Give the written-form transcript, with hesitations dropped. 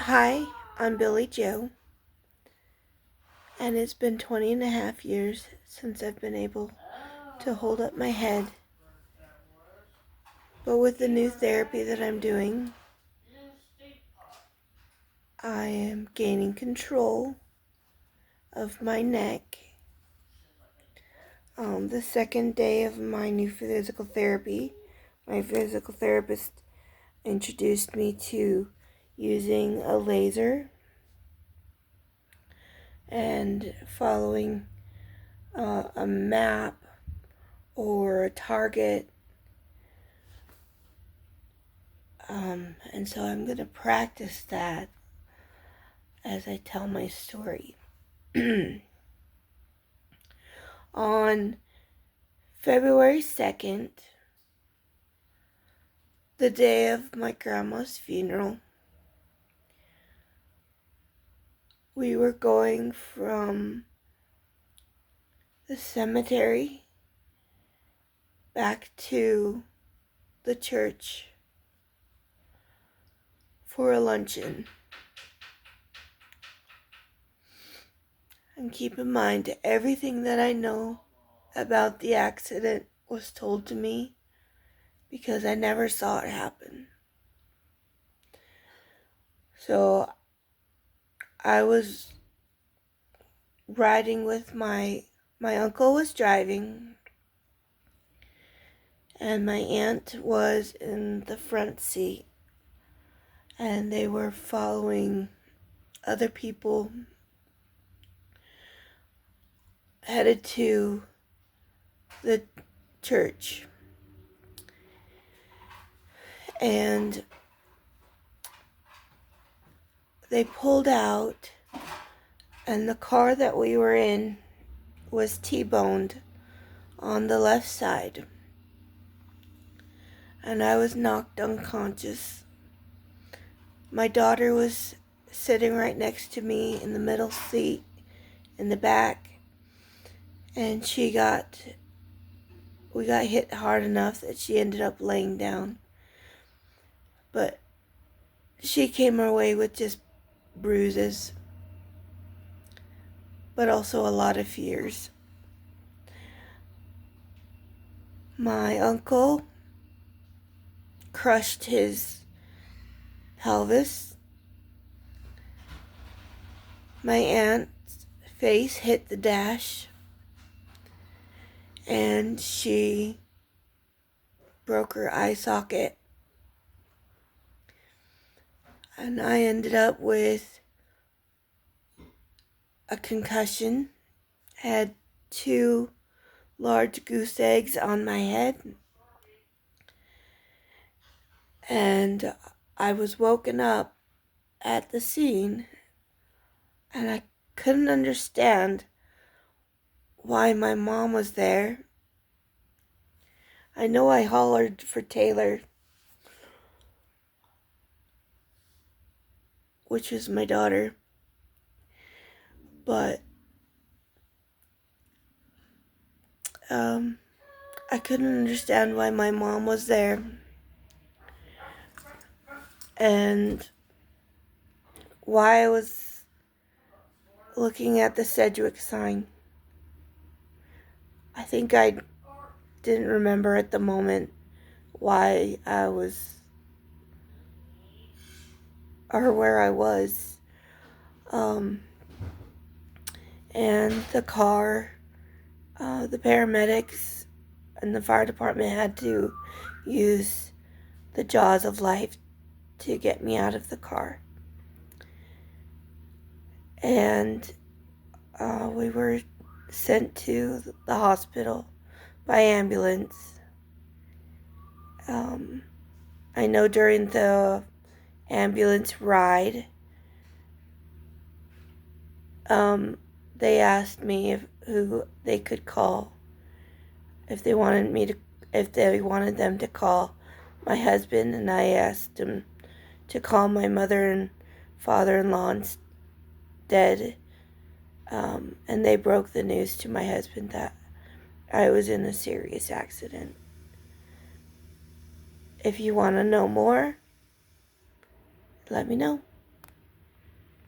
Hi, I'm Billy Joe, and it's been 20 and a half years since I've been able to hold up my head. But with the new therapy that I'm doing, I am gaining control of my neck. The second day of my new physical therapy, my physical therapist introduced me to using a laser and following a map or a target. And so I'm going to practice that as I tell my story. On February 2nd, the day of my grandma's funeral, we were going from the cemetery back to the church for a luncheon. And keep in mind, everything that I know about the accident was told to me because I never saw it happen. So I was riding with my uncle was driving, and my aunt was in the front seat, and they were following other people headed to the church. And they pulled out, and the car that we were in was T-boned on the left side, and I was knocked unconscious. My daughter was sitting right next to me in the middle seat in the back, and we got hit hard enough that she ended up laying down. But she came away with just bruises, but also a lot of fears. My uncle crushed his pelvis. My aunt's face hit the dash, and she broke her eye socket. And I ended up with a concussion, had 2 large goose eggs on my head, and I was woken up at the scene, and I couldn't understand why my mom was there. I know I hollered for Taylor, which is my daughter, but I couldn't understand why my mom was there, and why I was looking at the Sedgwick sign. I think I didn't remember at the moment why I was, or where I was. And the car, the paramedics and the fire department had to use the jaws of life to get me out of the car. And we were sent to the hospital by ambulance. I know during the ambulance ride, they asked me who they could call, if they wanted them to call my husband, and I asked them to call my mother and father-in-law instead. And they broke the news to my husband that I was in a serious accident. If you want to know more, let me know.